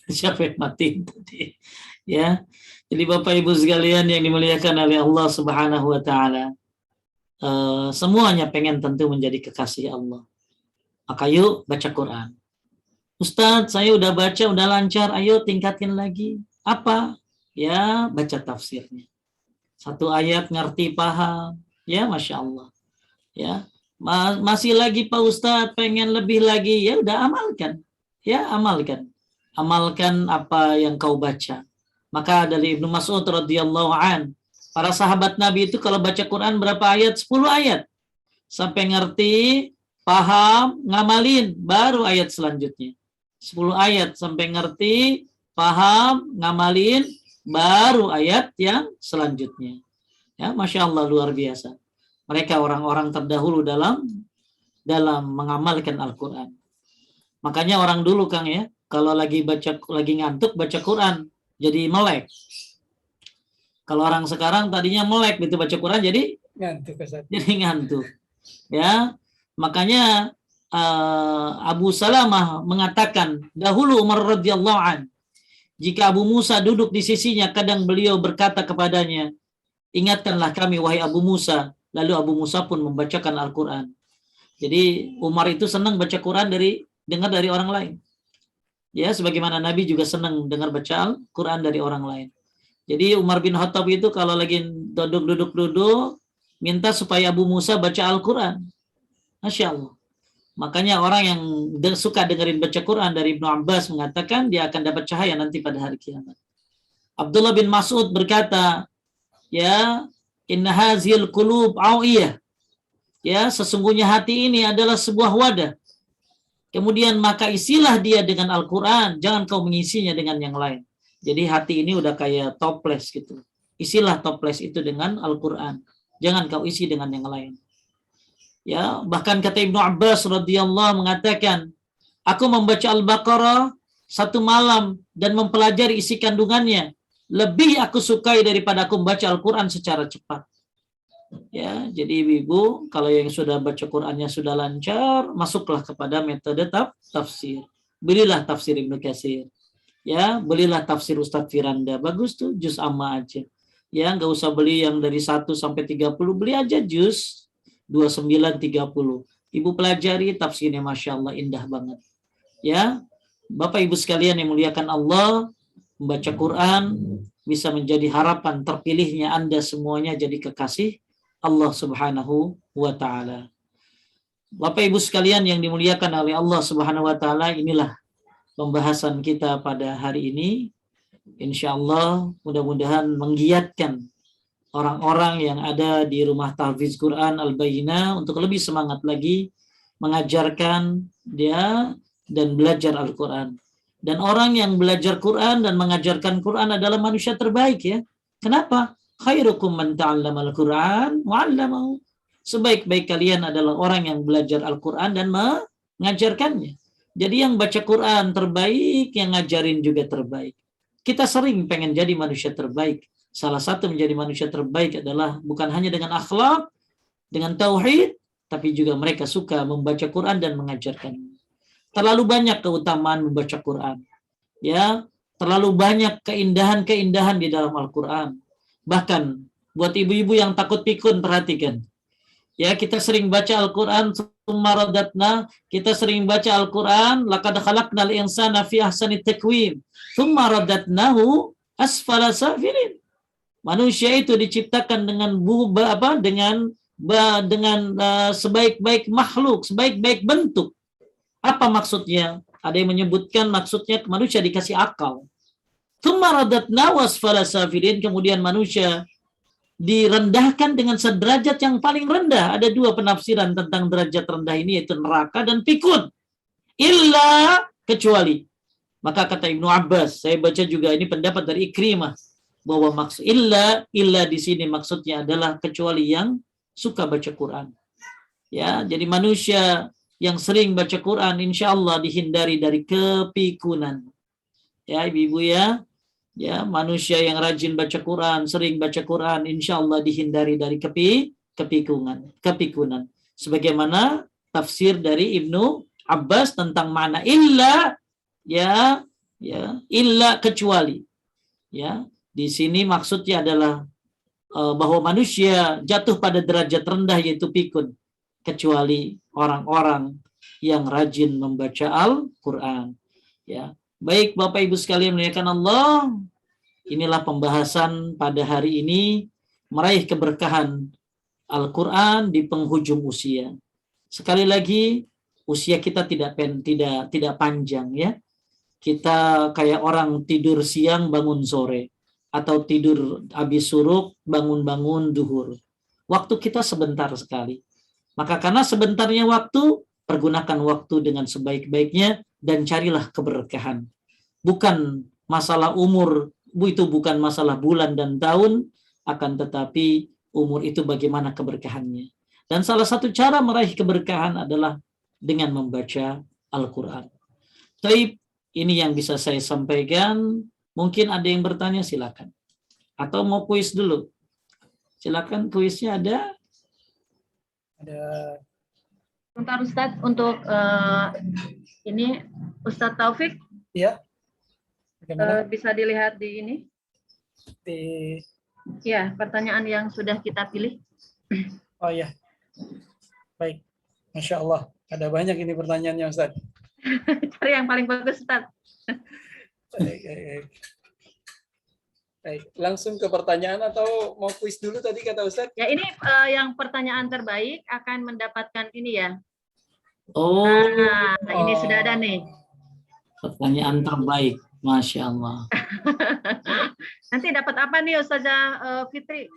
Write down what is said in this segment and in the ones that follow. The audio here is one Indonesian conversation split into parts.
Siapa yang matiin tadi? Ya. Jadi Bapak Ibu sekalian yang dimuliakan oleh Allah Subhanahu wa taala, semuanya pengen tentu menjadi kekasih Allah. Maka yuk baca Quran. Ustadz, saya udah baca, udah lancar, ayo tingkatin lagi. Apa? Ya, baca tafsirnya. Satu ayat ngerti, paham. Ya, Masya Allah. Ya, masih lagi Pak Ustadz, pengen lebih lagi. Ya, udah amalkan. Ya, amalkan. Amalkan apa yang kau baca. Maka dari Ibnu Mas'ud radhiyallahu an, para sahabat Nabi itu kalau baca Quran berapa ayat? 10 ayat. Sampai ngerti, paham, ngamalin, baru ayat selanjutnya. 10 ayat sampai ngerti, paham, ngamalin, baru ayat yang selanjutnya. Ya, Masya Allah, luar biasa. Mereka orang-orang terdahulu dalam mengamalkan Al-Quran. Makanya orang dulu Kang ya, kalau lagi ngantuk baca Quran jadi melek. Kalau orang sekarang tadinya melek gitu baca Quran jadi ngantuk. Ya, makanya Abu Salamah mengatakan dahulu Umar radhiyallahu an, jika Abu Musa duduk di sisinya, kadang beliau berkata kepadanya, ingatkanlah kami wahai Abu Musa. Lalu Abu Musa pun membacakan Al-Quran. Jadi Umar itu senang baca Quran dengar dari orang lain. Ya, sebagaimana Nabi juga senang dengar baca Al-Quran dari orang lain. Jadi Umar bin Khattab itu kalau lagi duduk minta supaya Abu Musa baca Al-Quran. Masya Allah. Makanya orang yang suka dengerin baca Quran dari Ibnu Abbas mengatakan dia akan dapat cahaya nanti pada hari kiamat. Abdullah bin Mas'ud berkata, ya, inna hazil qulub awiyah. Ya, sesungguhnya hati ini adalah sebuah wadah. Kemudian maka isilah dia dengan Al-Quran, jangan kau mengisinya dengan yang lain. Jadi hati ini udah kayak toples gitu. Isilah toples itu dengan Al-Quran. Jangan kau isi dengan yang lain. Ya, bahkan kata Ibnu Abbas radhiyallahu mengatakan, aku membaca Al-Baqarah satu malam dan mempelajari isi kandungannya. Lebih aku sukai daripada aku membaca Al-Quran secara cepat. Ya, jadi ibu, kalau yang sudah baca Qurannya sudah lancar, masuklah kepada metode tafsir. Belilah tafsir Ibnu Katsir. Ya, belilah tafsir Ustadz Firanda. Bagus tuh, juz amma aja. Ya, nggak usah beli yang dari 1 sampai 30, beli aja juz 29 30. Ibu pelajari tafsirnya, Masya Allah, indah banget. Ya, Bapak Ibu sekalian yang muliakan Allah, membaca Quran bisa menjadi harapan terpilihnya Anda semuanya jadi kekasih Allah Subhanahu wa taala. Bapak Ibu sekalian yang dimuliakan oleh Allah Subhanahu wa taala, inilah pembahasan kita pada hari ini. Insya Allah mudah-mudahan menggiatkan orang-orang yang ada di rumah tahfiz Quran Al-Bayyinah untuk lebih semangat lagi mengajarkan dia dan belajar Al-Quran. Dan orang yang belajar Quran dan mengajarkan Quran adalah manusia terbaik ya. Kenapa? Khairukum man ta'allama al-Quran wa 'allamahu. Sebaik-baik kalian adalah orang yang belajar Al-Quran dan mengajarkannya. Jadi yang baca Quran terbaik, yang ngajarin juga terbaik. Kita sering pengen jadi manusia terbaik. Salah satu menjadi manusia terbaik adalah bukan hanya dengan akhlak, dengan tauhid, tapi juga mereka suka membaca Quran dan mengajarkan. Terlalu banyak keutamaan membaca Quran. Ya, terlalu banyak keindahan-keindahan di dalam Al-Quran. Bahkan buat ibu-ibu yang takut pikun, perhatikan. Ya, kita sering baca Al-Quran, kita sering baca Al-Quran, laqad khalaqnal insana fi ahsani taqwim, tsumma radatnahu asfala safilin. Manusia itu diciptakan dengan sebaik-baik makhluk, sebaik-baik bentuk. Apa maksudnya? Ada yang menyebutkan maksudnya manusia dikasih akal. Tsumma radatnahu asfala safilin, kemudian manusia direndahkan dengan sederajat yang paling rendah. Ada dua penafsiran tentang derajat rendah ini, yaitu neraka dan pikun. Illa, kecuali. Maka kata Ibnu Abbas, saya baca juga ini pendapat dari Ikrimah, bahwa maksud illa di sini maksudnya adalah kecuali yang suka baca Quran. Ya, jadi manusia yang sering baca Quran insya Allah dihindari dari kepikunan. Ya, ibu-ibu ya. Ya, manusia yang rajin baca Quran, sering baca Quran, insya Allah dihindari dari kepikunan. Sebagaimana tafsir dari Ibnu Abbas tentang makna illa, ya, ya, illa kecuali, ya. Di sini maksudnya adalah bahwa manusia jatuh pada derajat rendah yaitu pikun, kecuali orang-orang yang rajin membaca Al-Quran. Ya, baik Bapak Ibu sekalian muliakan Allah, inilah pembahasan pada hari ini, meraih keberkahan Al-Quran di penghujung usia. Sekali lagi, usia kita tidak panjang, ya. Kita kayak orang tidur siang bangun sore, atau tidur habis suruh bangun-bangun duhur. Waktu kita sebentar sekali. Maka karena sebentarnya waktu, pergunakan waktu dengan sebaik-baiknya dan carilah keberkahan. Bukan masalah umur, itu bukan masalah bulan dan tahun, akan tetapi umur itu bagaimana keberkahannya. Dan salah satu cara meraih keberkahan adalah dengan membaca Al-Quran. Taib, ini yang bisa saya sampaikan. Mungkin ada yang bertanya, silakan. Atau mau kuis dulu? Silakan, kuisnya ada? Ada. Sebentar Ustadz, untuk ini Ustadz Taufik. Iya. Bisa dilihat di ini. Ya, pertanyaan yang sudah kita pilih. Oh ya, baik. Masya Allah, ada banyak ini pertanyaannya Ustadz. Cari yang paling bagus Ustadz. Baik, langsung ke pertanyaan atau mau kuis dulu tadi kata Ustadz? Ya, ini yang pertanyaan terbaik akan mendapatkan ini ya. Oh. Nah, ini sudah ada nih. Pertanyaan terbaik, Masya Allah. Nanti dapat apa nih Ustazah Fitri?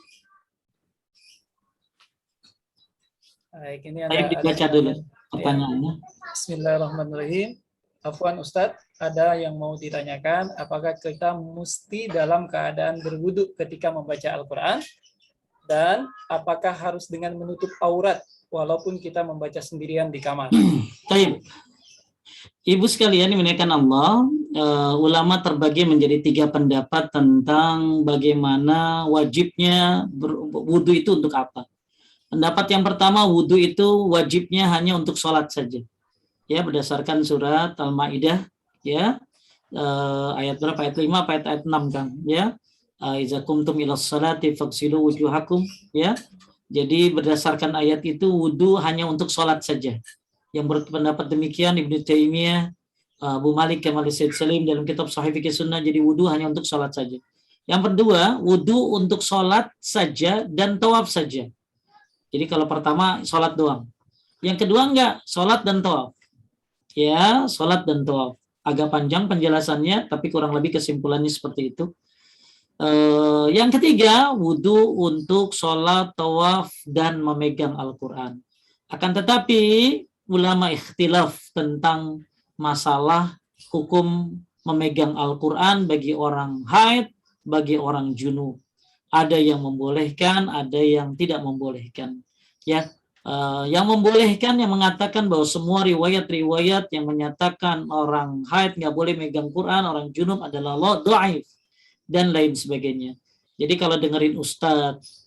Baik, ini dibaca dulu pertanyaannya. Bismillahirrahmanirrahim. Afwan Ustadz, ada yang mau ditanyakan, apakah kita mesti dalam keadaan berwudu ketika membaca Al-Quran? Dan apakah harus dengan menutup aurat walaupun kita membaca sendirian di kamar? Baik. Ibu sekalian dimuliakan Allah, ulama terbagi menjadi 3 pendapat tentang bagaimana wajibnya wudu itu untuk apa. Pendapat yang pertama, wudu itu wajibnya hanya untuk sholat saja. Ya, berdasarkan surat Al-Maidah, ya, ayat berapa? Ayat 5, ayat 6 kan, ya. Iza kumtum ilas salati faghsilu wujuhakum, ya. Jadi berdasarkan ayat itu wudu hanya untuk sholat saja. Yang berpendapat demikian Ibnu Taimiyah, Abu Malik Kamal Said Salim dalam kitab Sahih Fikih Sunnah, jadi wudu hanya untuk sholat saja. Yang kedua, wudu untuk sholat saja dan tawaf saja. Jadi kalau pertama sholat doang. Yang kedua enggak, sholat dan tawaf. Ya, sholat dan tawaf. Agak panjang penjelasannya, tapi kurang lebih kesimpulannya seperti itu. Yang ketiga, wudu untuk sholat, tawaf, dan memegang Al-Quran. Akan tetapi, ulama ikhtilaf tentang masalah hukum memegang Al-Quran bagi orang haid, bagi orang junub. Ada yang membolehkan, ada yang tidak membolehkan. Ya, yang membolehkan, yang mengatakan bahwa semua riwayat-riwayat yang menyatakan orang haid nggak boleh megang Quran, orang junub adalah dhaif dan lain sebagainya. Jadi kalau dengerin Ustadz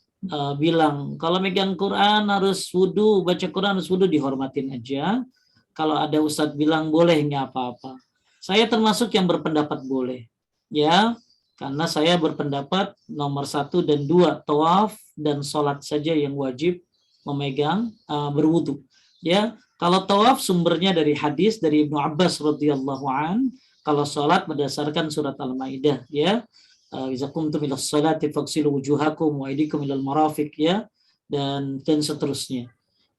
bilang kalau megang Quran harus wudu, baca Quran harus wudu, dihormatin aja. Kalau ada Ustadz bilang boleh, nggak apa-apa. Saya termasuk yang berpendapat boleh, ya, karena saya berpendapat nomor 1 dan 2 tawaf dan sholat saja yang wajib memegang berwudu. Ya, kalau tawaf sumbernya dari hadis dari Ibnu Abbas radhiyallahu an, kalau sholat berdasarkan surat Al-Maidah, ya. Iza qumtum ila sholati faghsilu wujuhakum wa aydikum ilal marafiq, ya, dan seterusnya.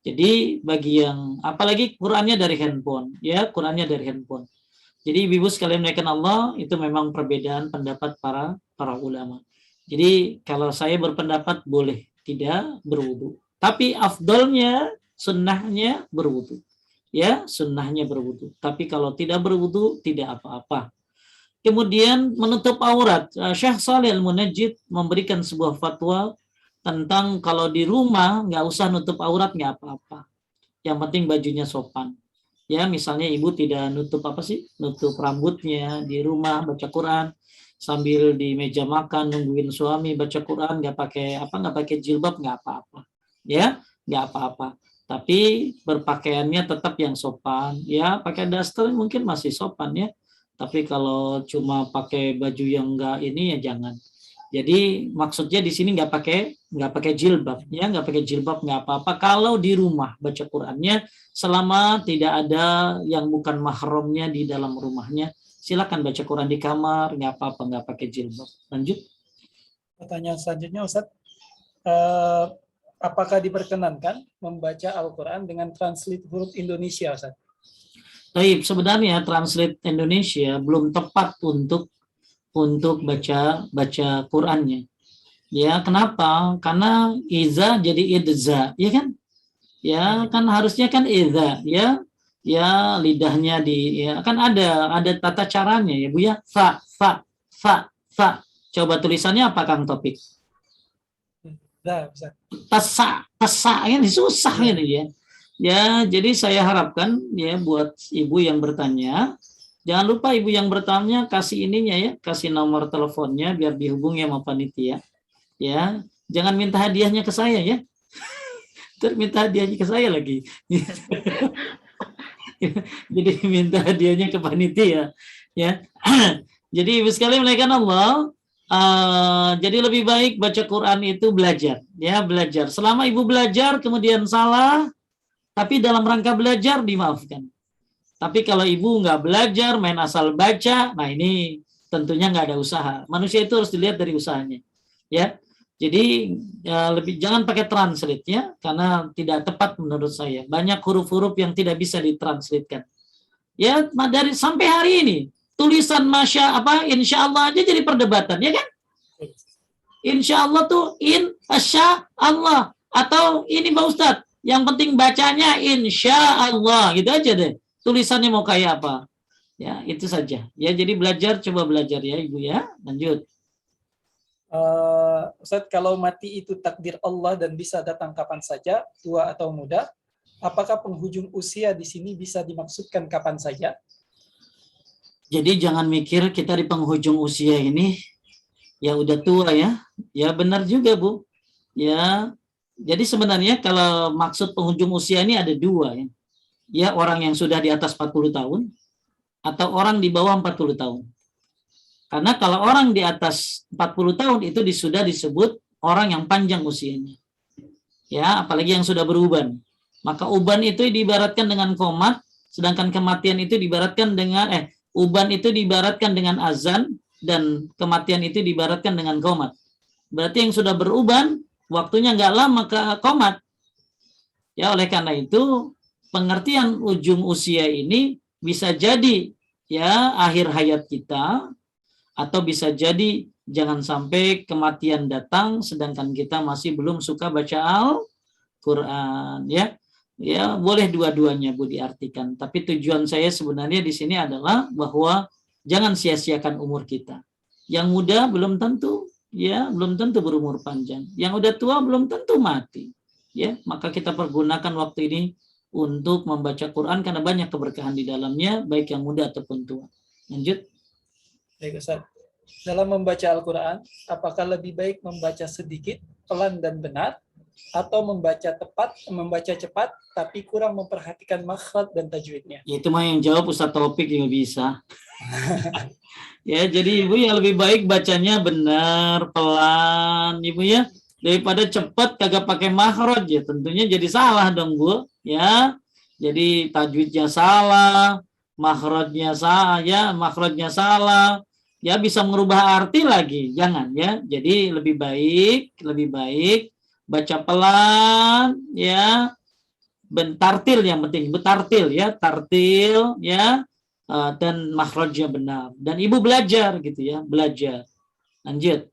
Jadi bagi yang apalagi Qur'annya dari handphone, ya, Qur'annya dari handphone. Jadi ibu sekalian muliakan Allah, itu memang perbedaan pendapat para ulama. Jadi kalau saya berpendapat boleh tidak berwudu. Tapi afdolnya, sunnahnya berwudu. Ya, sunnahnya berwudu. Tapi kalau tidak berwudu, tidak apa-apa. Kemudian menutup aurat. Syekh Shalih Al-Munajjid memberikan sebuah fatwa tentang kalau di rumah nggak usah nutup aurat, nggak apa-apa. Yang penting bajunya sopan. Ya, misalnya ibu tidak nutup nutup rambutnya di rumah baca Quran, sambil di meja makan nungguin suami baca Quran, nggak pakai jilbab, nggak apa-apa. Ya, nggak apa-apa. Tapi berpakaiannya tetap yang sopan. Ya, pakai daster mungkin masih sopan, ya. Tapi kalau cuma pakai baju yang enggak ini ya jangan. Jadi maksudnya di sini nggak pakai jilbab, ya nggak pakai jilbab nggak apa-apa. Kalau di rumah baca Qurannya selama tidak ada yang bukan mahramnya di dalam rumahnya, silakan baca Quran di kamar, nggak apa-apa nggak pakai jilbab. Lanjut. Pertanyaan selanjutnya, Ustaz. Apakah diperkenankan membaca Al-Quran dengan translate huruf Indonesia, Ustaz? Baik, sebenarnya translate Indonesia belum tepat untuk baca Qurannya. Ya, kenapa? Karena iza jadi idza, ya kan? Ya, kan harusnya kan iza, ya. Ya, lidahnya ya kan ada tata caranya ya, Bu ya. Fa. Coba tulisannya apa Kang Topik? Tasa, ini susah ini ya. Ya, jadi saya harapkan ya buat ibu yang bertanya, jangan lupa ibu yang bertanya kasih ininya ya, kasih nomor teleponnya biar dihubungi sama panitia. Ya, jangan minta hadiahnya ke saya ya. Terus minta hadiahnya ke saya lagi. Jadi minta hadiahnya ke panitia ya. Jadi ibu sekalian melainkan Allah, jadi lebih baik baca Quran itu belajar ya, belajar. Selama ibu belajar kemudian salah, tapi dalam rangka belajar dimaafkan. Tapi kalau ibu nggak belajar, main asal baca, nah ini tentunya nggak ada usaha. Manusia itu harus dilihat dari usahanya, ya. Jadi lebih jangan pakai translate ya, karena tidak tepat menurut saya. Banyak huruf-huruf yang tidak bisa ditranslatekan. Ya, dari sampai hari ini tulisan insya Allah aja jadi perdebatan, ya kan? Insya Allah tuh insya Allah atau ini Pak Ustadz, yang penting bacanya insya Allah gitu aja deh. Tulisannya mau kayak apa? Ya, itu saja. Ya, jadi coba belajar ya Ibu ya. Lanjut. Ustadz, kalau mati itu takdir Allah dan bisa datang kapan saja, tua atau muda, apakah penghujung usia di sini bisa dimaksudkan kapan saja? Jadi jangan mikir kita di penghujung usia ini ya udah tua ya. Ya benar juga Bu. Ya, jadi sebenarnya kalau maksud penghujung usia ini ada dua ya. Ya, orang yang sudah di atas 40 tahun atau orang di bawah 40 tahun. Karena kalau orang di atas 40 tahun itu sudah disebut orang yang panjang usianya. Ya, apalagi yang sudah beruban. Maka uban itu diibaratkan dengan komat, sedangkan kematian itu diibaratkan dengan uban itu diibaratkan dengan azan dan kematian itu diibaratkan dengan komat. Berarti yang sudah beruban waktunya nggak lama ke komat. Ya, oleh karena itu pengertian ujung usia ini bisa jadi ya akhir hayat kita, atau bisa jadi jangan sampai kematian datang sedangkan kita masih belum suka baca Al-Quran ya. Ya, boleh dua-duanya Bu diartikan. Tapi tujuan saya sebenarnya di sini adalah bahwa jangan sia-siakan umur kita. Yang muda belum tentu berumur panjang. Yang udah tua belum tentu mati. Ya, maka kita pergunakan waktu ini untuk membaca Quran karena banyak keberkahan di dalamnya, baik yang muda ataupun tua. Lanjut. Baik, Ustaz. Dalam membaca Al-Quran, apakah lebih baik membaca sedikit, pelan dan benar, atau membaca cepat, tapi kurang memperhatikan makhraj dan tajwidnya? Itu mah yang jawab Ustaz Taufik yang bisa. Ya, jadi Ibu ya lebih baik bacanya benar, pelan, Ibu ya. Daripada cepat kagak pakai makhraj ya tentunya jadi salah dong Bu ya. Jadi tajwidnya salah, makhrajnya salah, ya bisa mengubah arti lagi. Jangan ya. Jadi lebih baik baca pelan ya. Tartil yang penting, tartil ya, dan makhrajnya benar. Dan Ibu belajar gitu ya, belajar. Lanjut.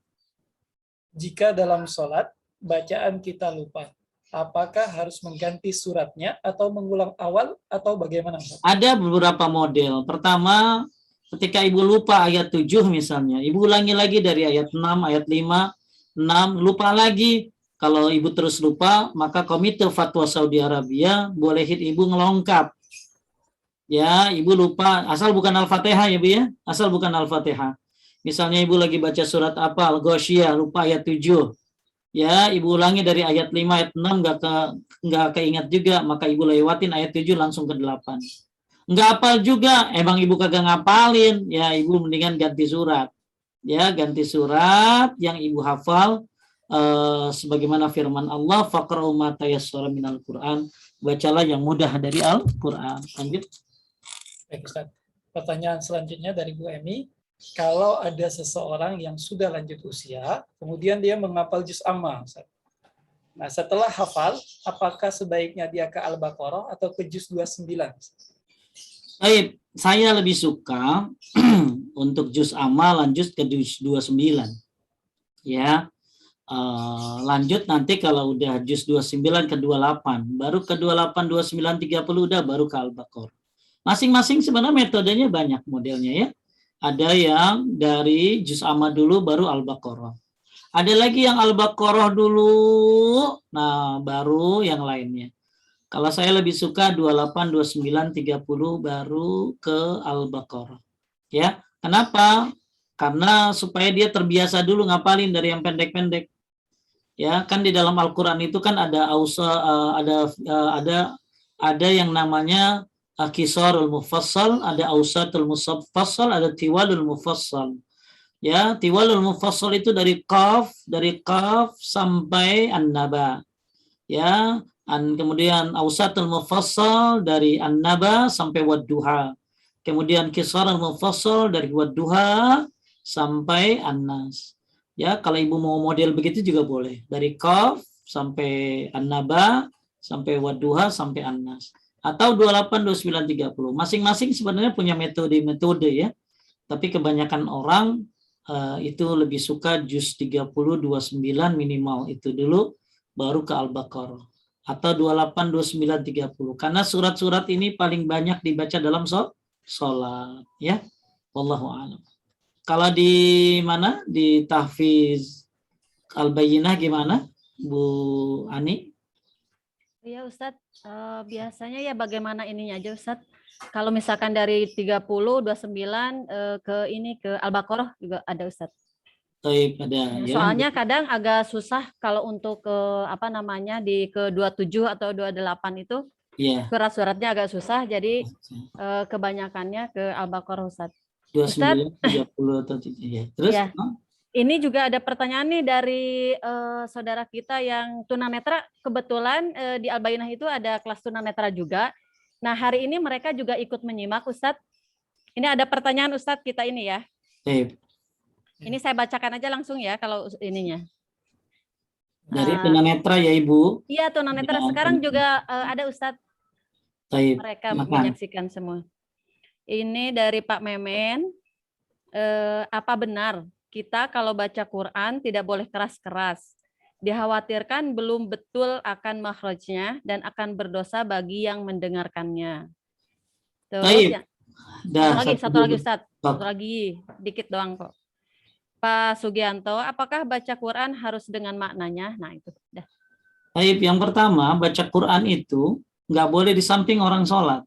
Jika dalam sholat, bacaan kita lupa, apakah harus mengganti suratnya atau mengulang awal atau bagaimana? Ada beberapa model. Pertama, ketika Ibu lupa ayat 7 misalnya, Ibu ulangi lagi dari ayat 6, ayat 5, 6, lupa lagi. Kalau Ibu terus lupa, maka Komite Fatwa Saudi Arabia bolehin Ibu ngelongkap. Ya, Ibu lupa, asal bukan Al-Fatihah ya Bu ya, asal bukan Al-Fatihah. Misalnya Ibu lagi baca surat apa, Al-Ghasyiyah, lupa ayat 7. Ya, Ibu ulangi dari ayat 5, ayat 6, nggak keingat juga, maka Ibu lewatin ayat 7 langsung ke 8. Nggak hafal juga, emang ibu kagak ngapalin, ya ibu mendingan ganti surat. Ya, ganti surat yang ibu hafal sebagaimana firman Allah, faqra'u ma tayassara minal Qur'an, bacalah yang mudah dari Al-Qur'an. Lanjut. Baik, Ustaz. Pertanyaan selanjutnya dari Bu Emi, kalau ada seseorang yang sudah lanjut usia, kemudian dia menghafal juz amma, Ustaz. Nah, setelah hafal, apakah sebaiknya dia ke Al-Baqarah atau ke juz 29? Baik, saya lebih suka untuk juz amma lanjut ke juz 29. Ya. Lanjut nanti kalau udah juz 29 ke 28, baru ke 28, 29, 30 udah baru ke Al-Baqarah. Masing-masing sebenarnya metodenya banyak modelnya ya. Ada yang dari juz amma dulu baru Al-Baqarah. Ada lagi yang Al-Baqarah dulu, nah baru yang lainnya. Kalau saya lebih suka 28, 29, 30 baru ke Al-Baqarah. Ya, kenapa? Karena supaya dia terbiasa dulu ngapalin dari yang pendek-pendek. Ya, kan di dalam Al-Qur'an itu kan ada ada yang namanya qisarul mufassal, ada ausatul mufassal, ada tiwalul mufassal. Ya, tiwalul mufassal itu dari qaf sampai an-naba. Ya, kemudian ausatul mufassal dari an-naba sampai wad-duha. Kemudian qisarul mufassal dari wad-duha sampai an-nas. Ya, kalau ibu mau model begitu juga boleh. Dari qaf sampai an-naba sampai wad-duha sampai an-nas. Atau 28, 29, 30. Masing-masing sebenarnya punya metode ya. Tapi kebanyakan orang itu lebih suka juz 30, 29 minimal itu dulu, baru ke Al-Baqarah. Atau 28, 29, 30. Karena surat-surat ini paling banyak dibaca dalam sholat. Ya, wallahu a'lam. Kalau di mana? Di tahfiz Al-Bayyinah gimana, Bu Ani? Iya Ustadz, biasanya ya bagaimana ininya aja Ustadz. Kalau misalkan dari 30, 29 ke ini ke Al-Baqarah juga ada Ustadz. Baik, ada ya. Soalnya kadang agak susah kalau untuk ke apa namanya di ke 27 atau 28 itu Iya. surat-suratnya agak susah, jadi kebanyakannya ke Al-Baqarah Ustadz. 29, 30 atau ya. Terus? Ya. Ini juga ada pertanyaan nih dari saudara kita yang tunanetra. Kebetulan di Al-Bayyinah itu ada kelas tunanetra juga. Nah, hari ini mereka juga ikut menyimak, Ustadz. Ini ada pertanyaan Ustadz kita ini ya. Ini saya bacakan aja langsung ya kalau ininya. Dari tunanetra ya Ibu? Iya, tunanetra. Sekarang juga ada Ustadz. Mereka menyaksikan semua. Ini dari Pak Memen. Apa benar kita kalau baca Quran tidak boleh keras-keras? Dikhawatirkan belum betul akan makhrajnya dan akan berdosa bagi yang mendengarkannya. Terus ya. Satu lagi Ustadz. Satu lagi, dikit doang kok. Pak Sugianto, apakah baca Quran harus dengan maknanya? Nah itu. Dah. Baik, yang pertama baca Quran itu nggak boleh di samping orang sholat.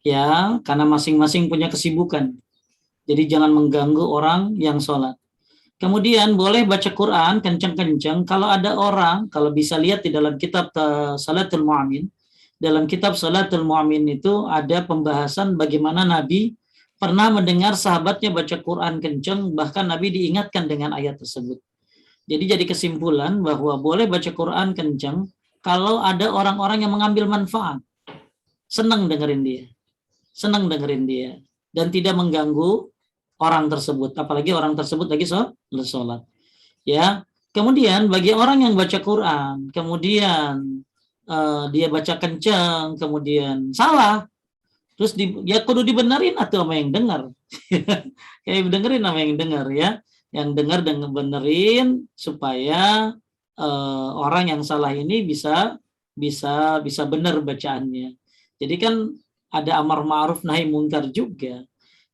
Ya, karena masing-masing punya kesibukan. Jadi jangan mengganggu orang yang sholat. Kemudian boleh baca Quran kencang-kencang kalau ada orang, kalau bisa lihat di dalam kitab Salatul Mu'min, dalam kitab Salatul Mu'min itu ada pembahasan bagaimana Nabi pernah mendengar sahabatnya baca Quran kencang, bahkan Nabi diingatkan dengan ayat tersebut. Jadi kesimpulan bahwa boleh baca Quran kencang kalau ada orang-orang yang mengambil manfaat. Senang dengerin dia dan tidak mengganggu orang tersebut, apalagi orang tersebut lagi sholat. Ya. Kemudian bagi orang yang baca Quran, kemudian dia baca kencang, kemudian salah, terus ya kudu dibenerin atau sama yang dengar. Kayak dengerin sama yang dengar ya, yang dengar dan benerin supaya orang yang salah ini bisa benar bacaannya. Jadi kan ada amar ma'ruf nahi munkar juga.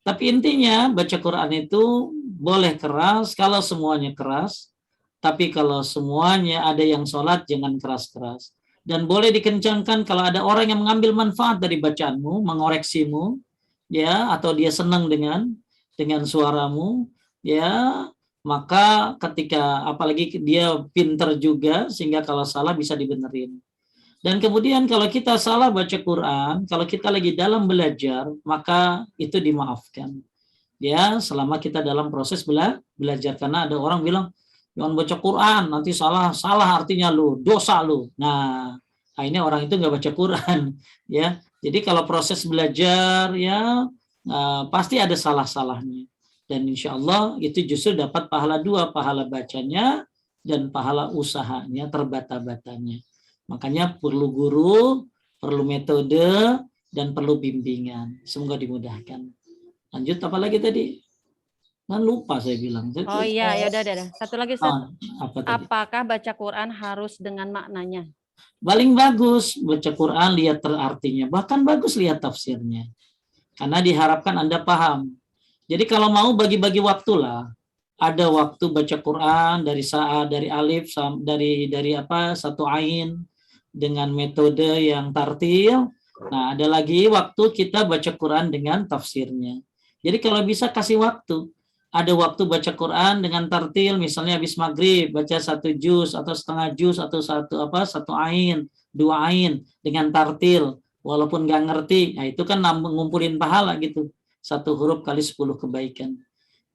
Tapi intinya baca Quran itu boleh keras kalau semuanya keras. Tapi kalau semuanya ada yang sholat jangan keras-keras. Dan boleh dikencangkan kalau ada orang yang mengambil manfaat dari bacaanmu, mengoreksimu, ya, atau dia senang dengan suaramu, ya, maka ketika apalagi dia pinter juga sehingga kalau salah bisa dibenerin. Dan kemudian kalau kita salah baca Quran, kalau kita lagi dalam belajar, maka itu dimaafkan. Ya, selama kita dalam proses belajar. Karena ada orang bilang, jangan baca Quran, nanti salah artinya lu, dosa lu. Nah, akhirnya orang itu nggak baca Quran. Ya, jadi kalau proses belajar, ya pasti ada salah-salahnya. Dan insya Allah itu justru dapat pahala dua, pahala bacanya dan pahala usahanya, terbata-batanya. Makanya perlu guru, perlu metode, dan perlu bimbingan. Semoga dimudahkan. Lanjut apa lagi tadi? Kan lupa saya bilang. Oh iya, ya udah. Satu lagi, Ustaz. Apa tadi? Apakah baca Quran harus dengan maknanya? Paling bagus baca Quran lihat artinya. Bahkan bagus lihat tafsirnya. Karena diharapkan Anda paham. Jadi kalau mau bagi-bagi waktulah. Ada waktu baca Quran dari saat dari alif dari satu ain dengan metode yang tartil. Nah, ada lagi waktu kita baca Quran dengan tafsirnya. Jadi kalau bisa kasih waktu. Ada waktu baca Quran dengan tartil, misalnya habis maghrib baca 1 juz atau setengah juz atau satu ain, 2 ain dengan tartil, walaupun nggak ngerti. Nah, itu kan ngumpulin pahala gitu. 1 huruf kali 10 kebaikan.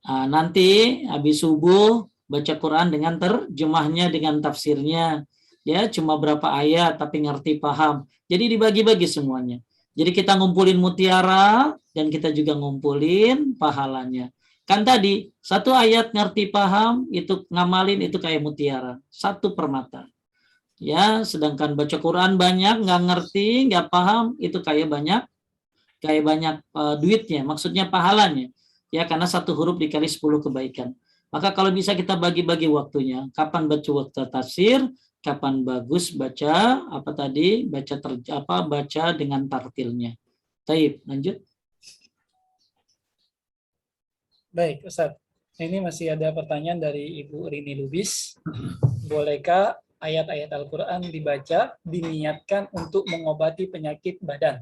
Nah, nanti habis subuh baca Quran dengan terjemahnya dengan tafsirnya. Ya, cuma berapa ayat tapi ngerti paham. Jadi dibagi-bagi semuanya. Jadi kita ngumpulin mutiara dan kita juga ngumpulin pahalanya. Kan tadi 1 ayat ngerti paham itu ngamalin itu kayak mutiara, 1 permata. Ya, sedangkan baca Quran banyak nggak ngerti, nggak paham itu kayak banyak duitnya, maksudnya pahalanya. Ya, karena 1 huruf dikali 10 kebaikan. Maka kalau bisa kita bagi-bagi waktunya. Kapan baca waktu tafsir, kapan bagus baca baca dengan tartilnya. Taib, lanjut. Baik, Ustaz. Ini masih ada pertanyaan dari Ibu Rini Lubis. Bolehkah ayat-ayat Al-Quran dibaca, diniatkan untuk mengobati penyakit badan?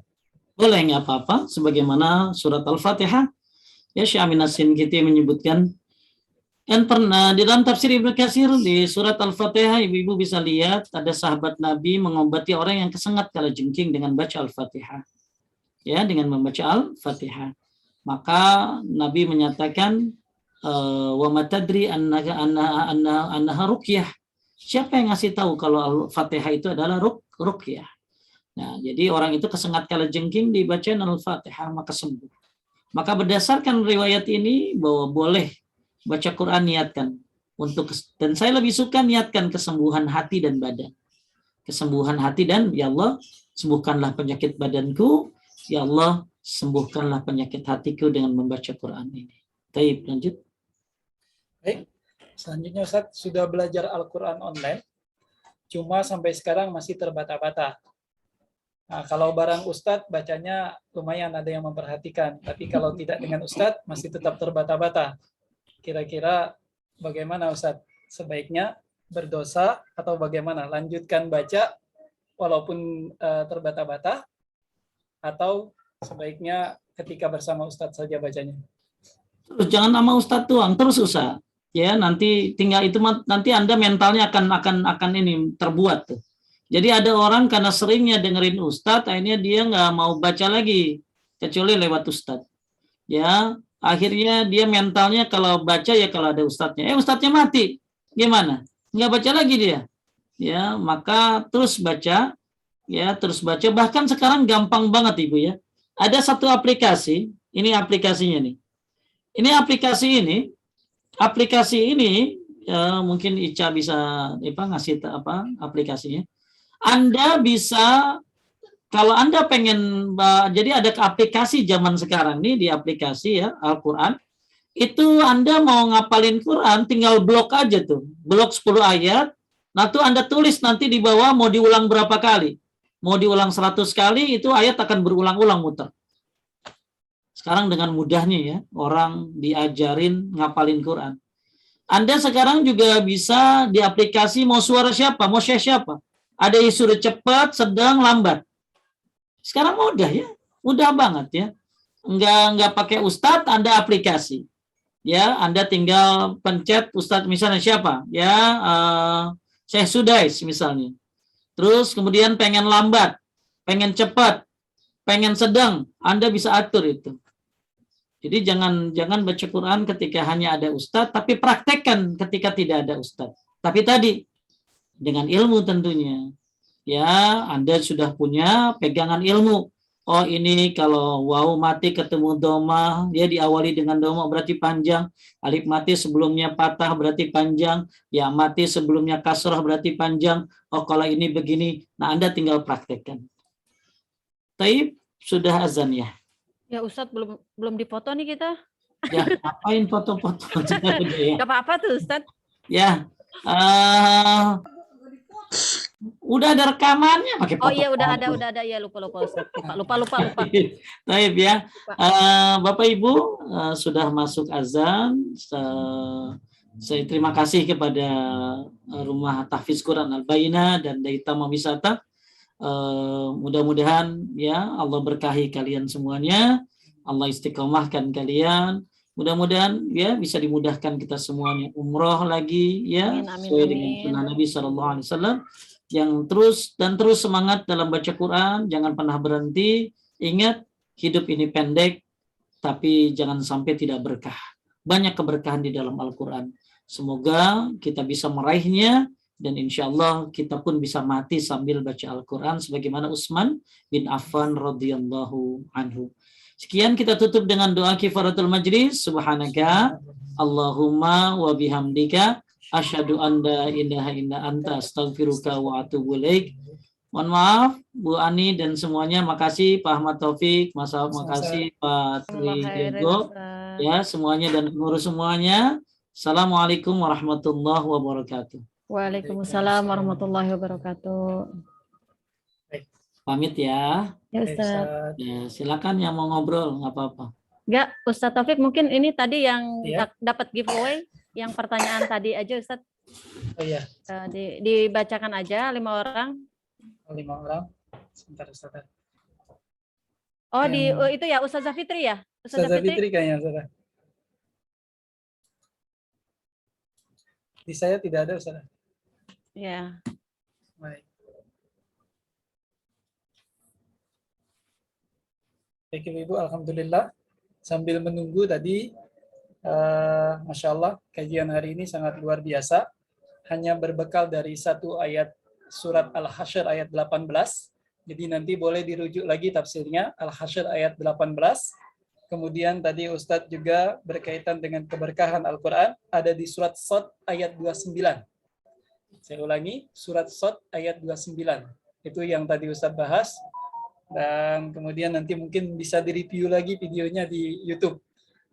Boleh, nggak apa-apa. Sebagaimana surat Al-Fatihah. Ya, Syekh Amin As-Sinkiti menyebutkan. Dan pernah di dalam tafsir Ibnu Katsir di surat Al-Fatihah, ibu-ibu bisa lihat ada sahabat Nabi mengobati orang yang kesengat kala jengking dengan baca Al-Fatihah. Ya, dengan membaca Al-Fatihah. Maka Nabi menyatakan wa matadri annaha ruqyah. Siapa yang ngasih tahu kalau Al-Fatihah itu adalah ruqyah? Nah, jadi orang itu kesengat kala jengking dibacain Al-Fatihah maka sembuh. Maka berdasarkan riwayat ini bahwa boleh baca Quran niatkan dan saya lebih suka niatkan kesembuhan hati dan badan. Kesembuhan hati dan ya Allah sembuhkanlah penyakit badanku, ya Allah sembuhkanlah penyakit hatiku dengan membaca Quran ini. Baik, lanjut. Baik, selanjutnya Ustaz, sudah belajar Al-Quran online, cuma sampai sekarang masih terbata-bata. Nah, kalau barang Ustadz bacanya lumayan ada yang memperhatikan, tapi kalau tidak dengan Ustadz masih tetap terbata-bata. Kira-kira bagaimana Ustadz? Sebaiknya berdosa atau bagaimana? Lanjutkan baca walaupun terbata-bata, atau sebaiknya ketika bersama Ustadz saja bacanya? Terus jangan nama Ustadz doang, terus usah. Ya, nanti tinggal itu nanti Anda mentalnya akan ini terbuat tuh. Jadi ada orang karena seringnya dengerin Ustadz, akhirnya dia nggak mau baca lagi kecuali lewat Ustadz. Ya, akhirnya dia mentalnya kalau baca ya kalau ada Ustadznya. Ustadznya mati, gimana? Nggak baca lagi dia. Ya, maka terus baca. Ya, terus baca. Bahkan sekarang gampang banget Ibu ya. Ada satu aplikasi, ini aplikasinya nih. Aplikasi ini ya, mungkin Ica bisa ngasih aplikasinya. Anda bisa, kalau Anda pengen, jadi ada aplikasi zaman sekarang nih di aplikasi ya Al-Quran, itu Anda mau ngapalin Quran, tinggal blok aja tuh, blok 10 ayat, nah tuh Anda tulis nanti di bawah mau diulang berapa kali, mau diulang 100 kali, itu ayat akan berulang-ulang muter. Sekarang dengan mudahnya ya, orang diajarin ngapalin Quran. Anda sekarang juga bisa di aplikasi mau suara siapa, mau siapa. Ada yang sudah cepat, sedang, lambat. Sekarang mudah ya, mudah banget ya. Enggak pakai Ustadz, Anda aplikasi. Ya, Anda tinggal pencet Ustadz misalnya siapa? Ya, Syekh Sudais misalnya. Terus kemudian pengen lambat, pengen cepat, pengen sedang, Anda bisa atur itu. Jadi jangan baca Quran ketika hanya ada ustadz, tapi praktekkan ketika tidak ada ustadz. Tapi tadi dengan ilmu tentunya. Ya, Anda sudah punya pegangan ilmu. Oh, ini kalau waw mati ketemu doma, dia diawali dengan doma berarti panjang. Alif mati sebelumnya patah berarti panjang. Ya mati sebelumnya kasrah berarti panjang. Oh, kalau ini begini. Nah, Anda tinggal praktekkan. Taib, sudah azan ya? Ya Ustadz, belum dipoto nih kita. Ya, ngapain foto-foto? Gak apa-apa tuh Ustadz. Ya, udah ada rekamannya pakai foto. Oh iya, udah ada ya, lupa Ustadz. Lupa. Taib ya. Bapak Ibu sudah masuk azan. Saya terima kasih kepada Rumah Tahfiz Quran Al-Bayyinah dan Daita Wisata. Mudah-mudahan ya Allah berkahi kalian semuanya, Allah istiqomahkan kalian, mudah-mudahan ya bisa dimudahkan kita semuanya umroh lagi ya, sesuai dengan sunnah Nabi SAW, yang terus semangat dalam baca Quran, jangan pernah berhenti. Ingat, hidup ini pendek tapi jangan sampai tidak berkah. Banyak keberkahan di dalam Al-Quran, semoga kita bisa meraihnya. Dan insya Allah kita pun bisa mati sambil baca Al-Quran sebagaimana Utsman bin Affan radhiyallahu anhu. Sekian, kita tutup dengan doa kifaratul majlis. Subhanaka Allahumma wa bihamdika asyhadu an la ilaha illa anta astaghfiruka wa atubu ilaik. Mohon maaf Bu Ani dan semuanya. Makasih Pak Ahmad Taufik, makasih Pak Tri Diego, ya semuanya dan pengurus semuanya. Assalamualaikum warahmatullahi wabarakatuh. Waalaikumsalam warahmatullahi wabarakatuh. Pamit ya. Ya Ustaz. Ya, silakan yang mau ngobrol, nggak apa-apa. Enggak, Ustaz Taufik, mungkin ini tadi yang dapat giveaway, yang pertanyaan tadi aja Ustaz. Oh iya. Dibacakan aja 5 orang. 5 orang. Sebentar Ustaz. Oh, itu ya Ustazah Fitri ya? Ustazah Fitri kayaknya Ustaz. Di saya tidak ada Ustaz. Ya. Baik. Baik Ibu, alhamdulillah. Sambil menunggu tadi, Masya Allah, kajian hari ini sangat luar biasa. Hanya berbekal dari satu ayat surat Al-Hasyr ayat 18. Jadi nanti boleh dirujuk lagi tafsirnya, Al-Hasyr ayat 18. Kemudian tadi Ustadz juga berkaitan dengan keberkahan Al-Quran, ada di surat Shad ayat 29. Saya ulangi, surat Shad ayat 29. Itu yang tadi Ustadz bahas. Dan kemudian nanti mungkin bisa direview lagi videonya di YouTube.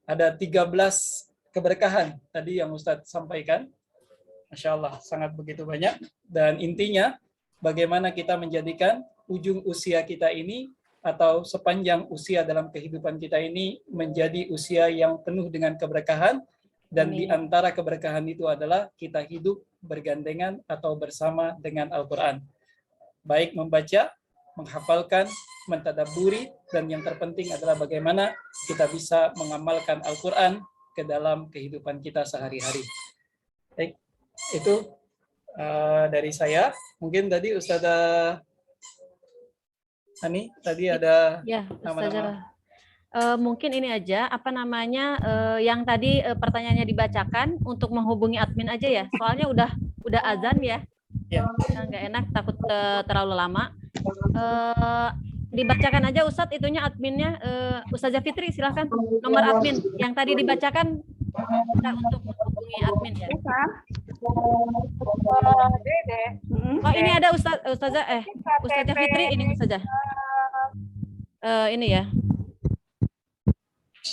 Ada 13 keberkahan tadi yang Ustadz sampaikan. Masya Allah, sangat begitu banyak. Dan intinya, bagaimana kita menjadikan ujung usia kita ini atau sepanjang usia dalam kehidupan kita ini menjadi usia yang penuh dengan keberkahan. Dan di antara keberkahan itu adalah kita hidup bergandengan atau bersama dengan Al-Quran. Baik membaca, menghafalkan, mentadabburi, dan yang terpenting adalah bagaimana kita bisa mengamalkan Al-Quran ke dalam kehidupan kita sehari-hari. Baik, itu dari saya. Mungkin tadi Ustazah Ani, tadi ada nama-nama. Mungkin ini aja, yang tadi pertanyaannya dibacakan untuk menghubungi admin aja ya. Soalnya udah azan ya. Nggak enak, takut terlalu lama. Dibacakan aja Ustadz itunya adminnya. Ustazah Fitri silahkan nomor admin yang tadi dibacakan untuk menghubungi admin ya. Oh ini ada Ustazah Fitri, ini Ustazah. Ini ya.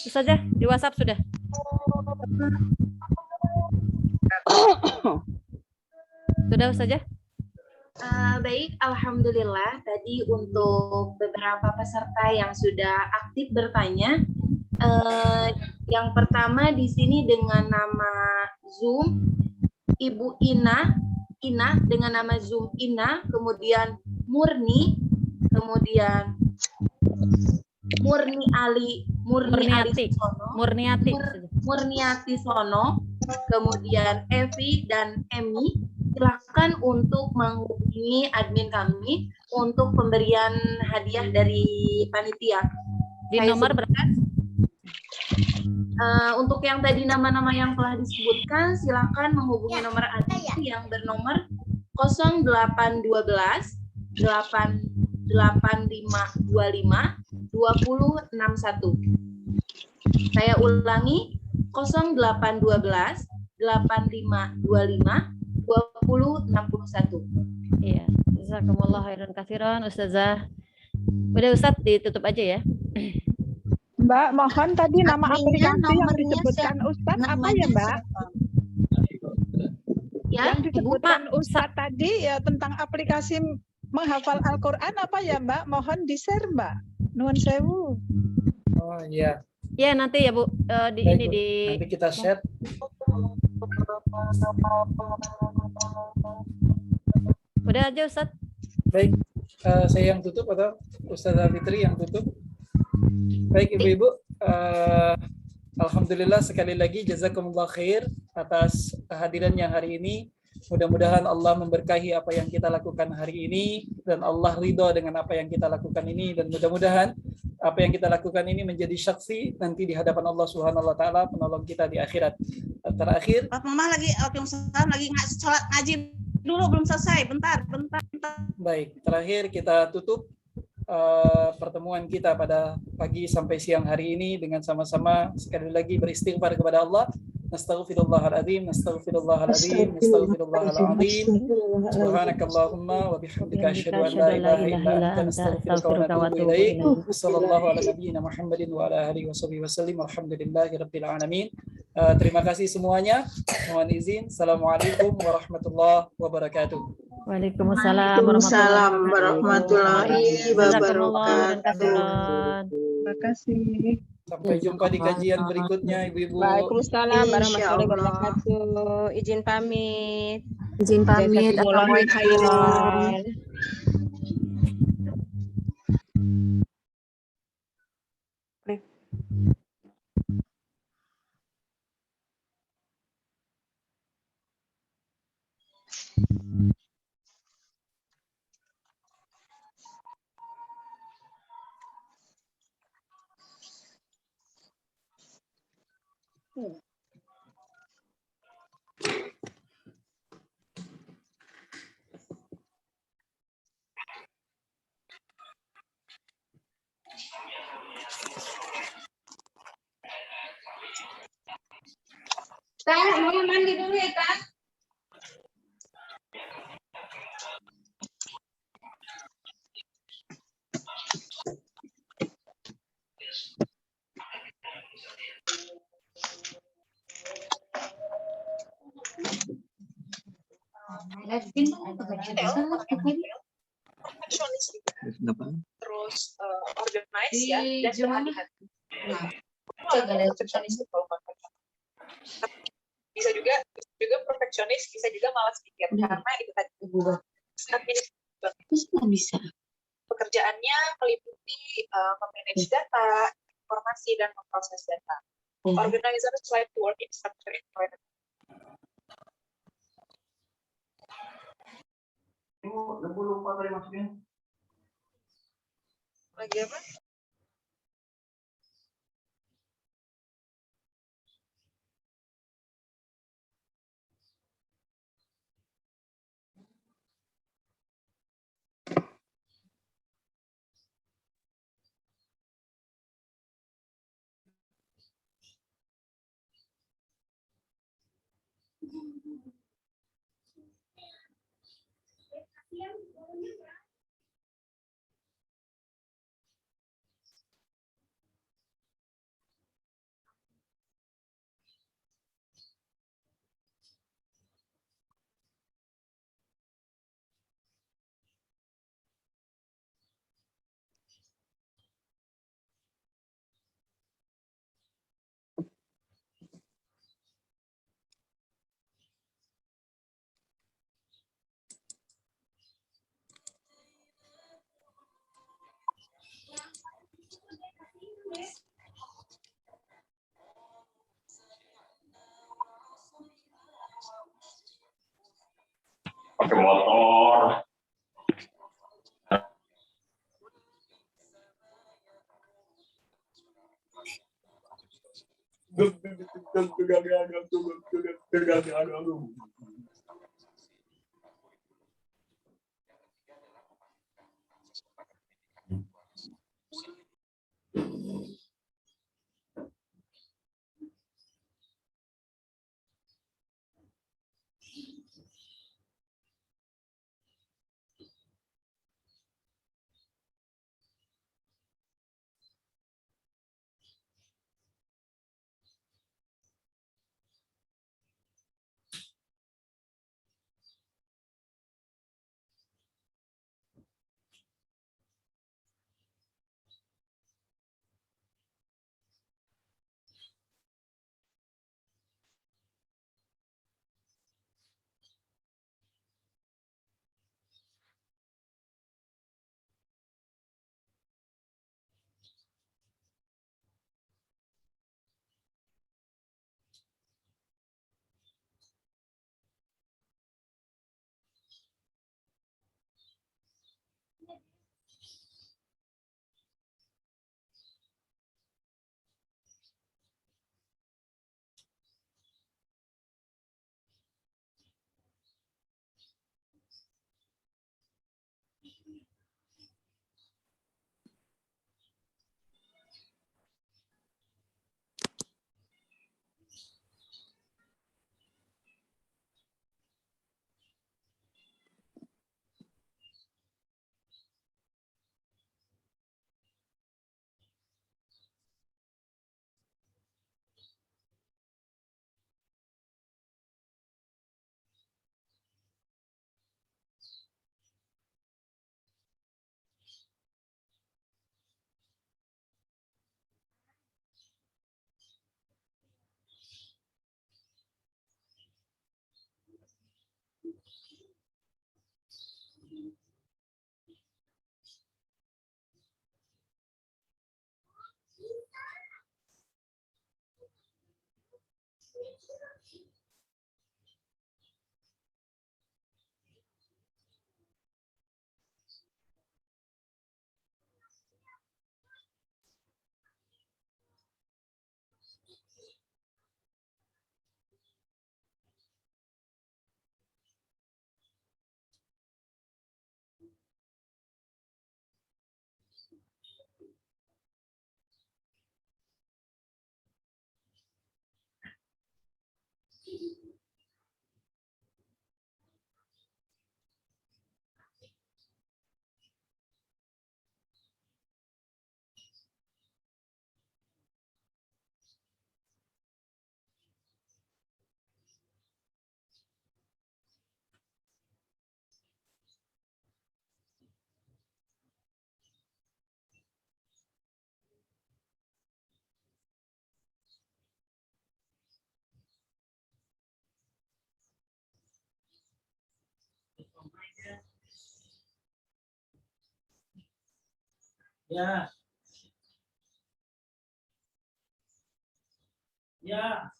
Ustazah di WhatsApp sudah. Sudah Ustazah? Baik, alhamdulillah. Tadi untuk beberapa peserta yang sudah aktif bertanya, yang pertama di sini dengan nama Zoom Ibu Ina dengan nama Zoom Ina, kemudian Murni, kemudian Murniati Sono, kemudian Evi dan Emi, silakan untuk menghubungi admin kami untuk pemberian hadiah dari panitia. Di nomor berapa? Untuk yang tadi nama-nama yang telah disebutkan, silakan menghubungi nomor admin yang bernomor 0812 8525 2061. Saya ulangi 0812 8525 2061. Iya, jazakumullah khairan katsiran Ustazah. Udah Ustaz, ditutup aja ya. Mbak, mohon tadi nama Adminnya aplikasi yang nomornya disebutkan Ustaz apa ya, Mbak? Ya, Yang disebutkan Ibu. Ustaz tadi ya tentang aplikasi menghafal Al-Quran apa ya, Mbak? Mohon di-share, Mbak. Nuwun sewu. Oh iya. Ya nanti ya Bu, di Baik, ini Bu. di Nanti kita share. udah aja Ustaz. Baik, saya yang tutup atau Ustazah Fitri yang tutup? Baik Ibu-Ibu, Alhamdulillah sekali lagi jazakumullah khair atas kehadiran yang hari ini. Mudah-mudahan Allah memberkahi apa yang kita lakukan hari ini dan Allah ridho dengan apa yang kita lakukan ini, dan mudah-mudahan apa yang kita lakukan ini menjadi saksi nanti di hadapan Allah Subhanahu wa taala, penolong kita di akhirat. Terakhir, Pak Mama lagi lagi sholat ngaji dulu, belum selesai. Bentar. baik, terakhir kita tutup pertemuan kita pada pagi sampai siang hari ini dengan sama-sama sekali lagi beristighfar kepada Allah. Nastaghfirullahaladzim, nastaghfirullahaladzim, nastaghfirullahaladzim. Subhanakallahumma wa bihamdika asyhadu an la ilaha illa anta nastaghfiruka wa natubu ilaik. Sallallahu ala nabiyyina Muhammadin wa ala alihi wasallam. Alhamdulillahi rabbil alamin. Terima kasih semuanya. Mohon izin. Assalamualaikum warahmatullahi wabarakatuh. Waalaikumsalam warahmatullahi wabarakatuh. Terima kasih. Sampai jumpa di kajian berikutnya, Ibu-ibu. Waalaikumsalam warahmatullahi wabarakatuh. Izin pamit. Izin pamit. Jazakumullah khairan. Mau mandi dulu ya, Kak? Terus organize ya, dan berhati-hati. Bisa juga perfeksionis, bisa juga malas pikir karena itu tadi Bisa. pekerjaannya meliputi memanage data, informasi, dan memproses data. Organizers like to work in structured environment. Lupa tadi maksudnya. Lagi apa? pakai motor. Ya. Ya.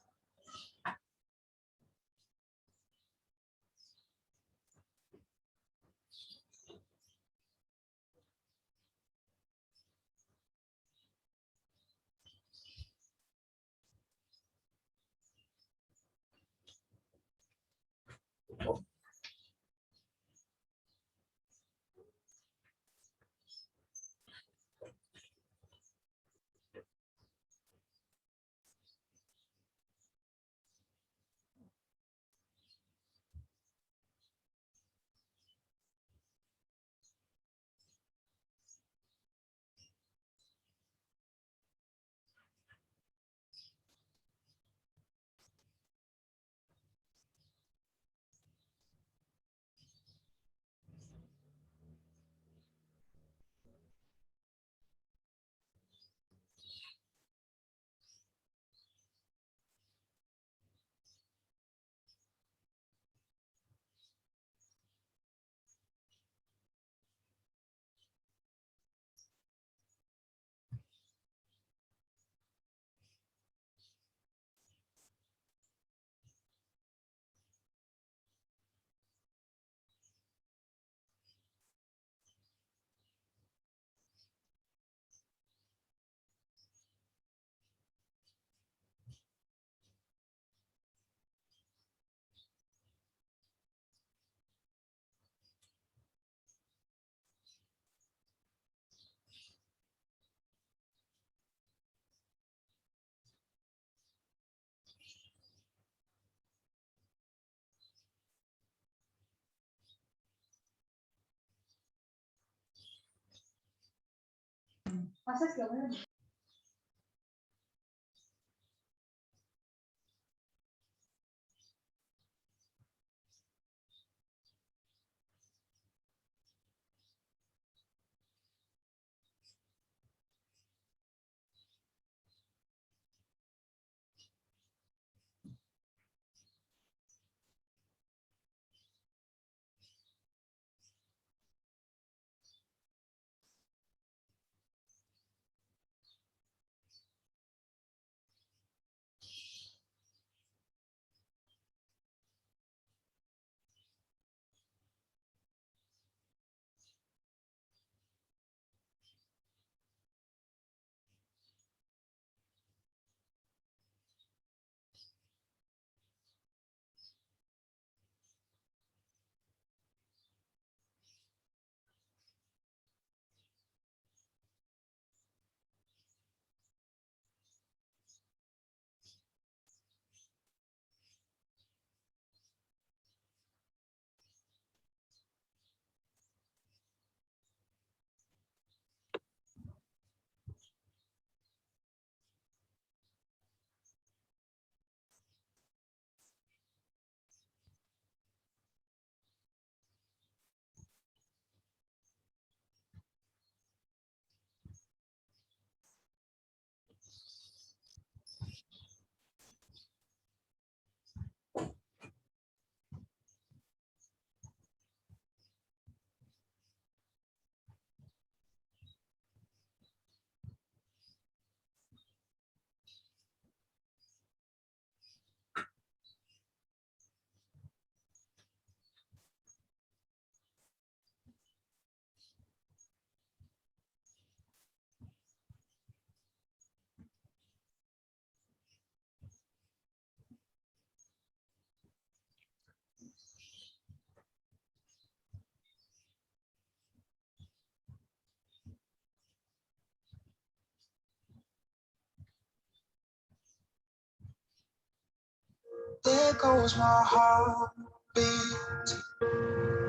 There goes my heart beat,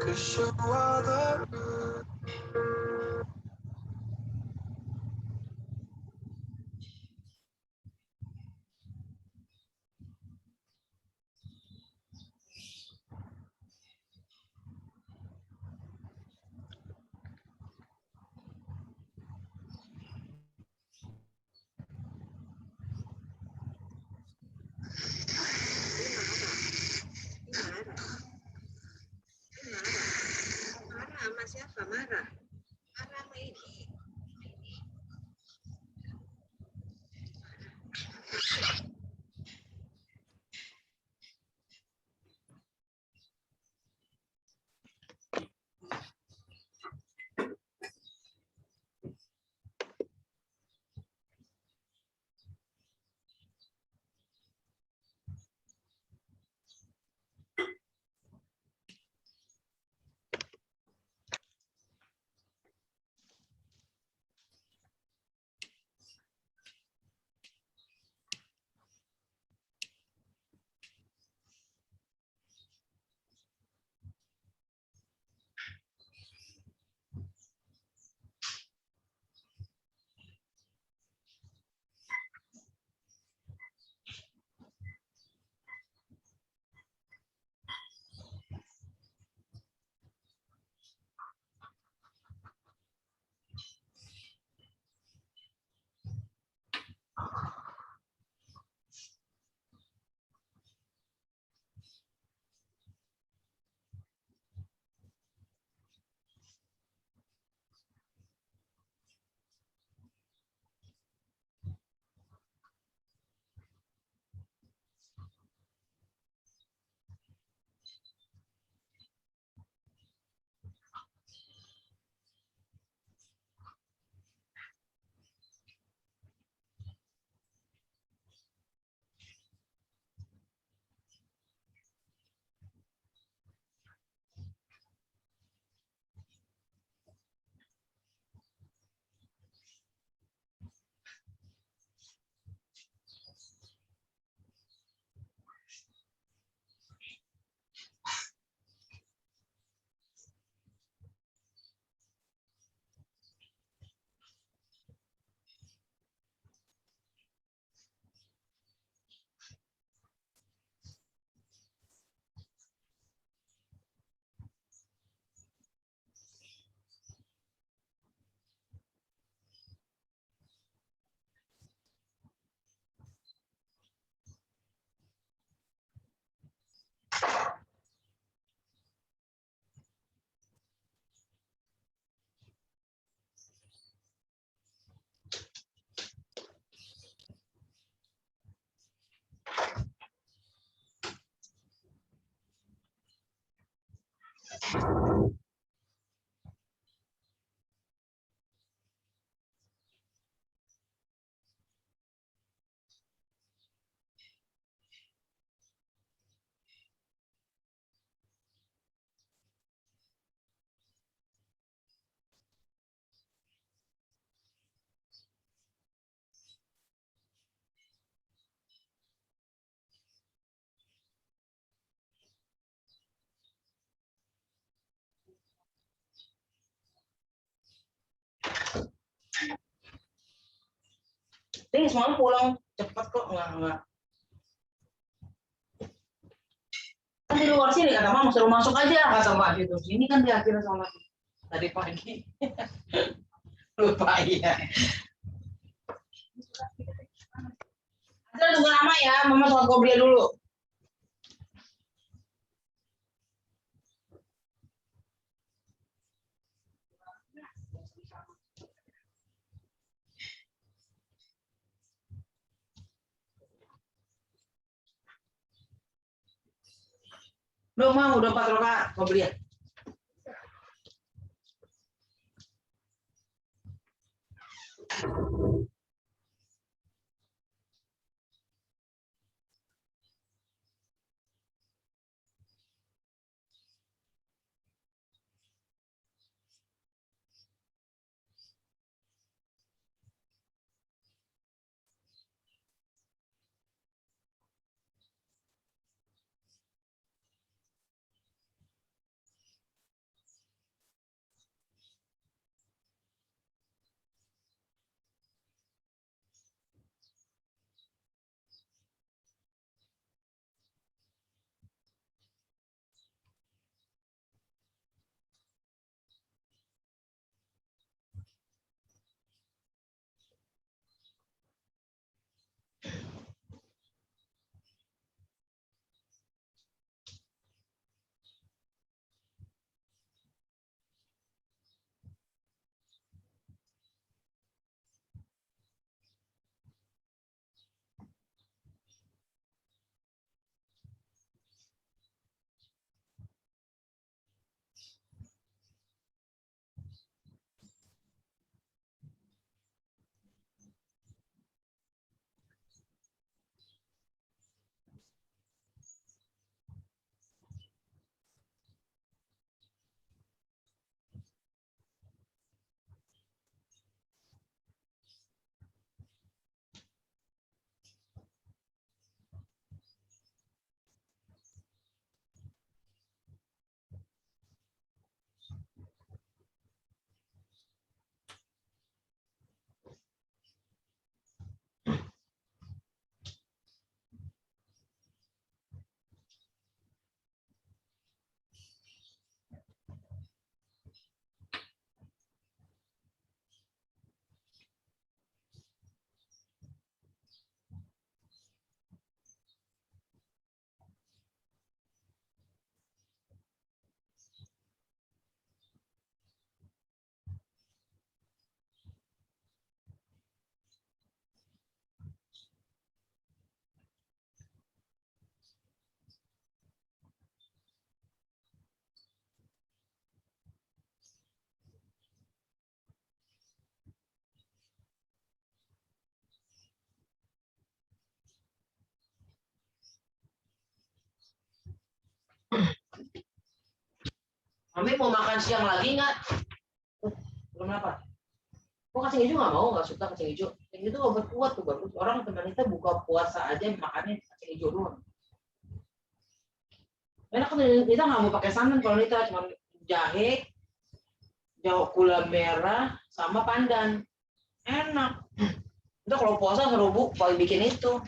'cause you are the reason. Marah sama siapa? Marah. Ini semalam pulang cepat kok, nggak. Kan di luar sini kata mama suruh masuk aja kata mak gitu. Ini kan di akhir sama tadi pagi. Lupa ya. Ada tunggu lama ya, mama sholat qobliyah dulu. Udah mau, udah 4 rakaat qobliyah. Mami mau makan siang lagi nggak? Belum apa? Kok kacang hijau nggak mau, nggak suka kacang hijau? Kacang hijau tuh obat kuat tuh, bagus. Orang teman kita buka puasa aja makannya kacang hijau doang. Enak kan kita nggak mau pakai santan kalau kita cuma jahe, gula merah, sama pandan. Enak. Itu kalau puasa seru bu, paling bikin itu.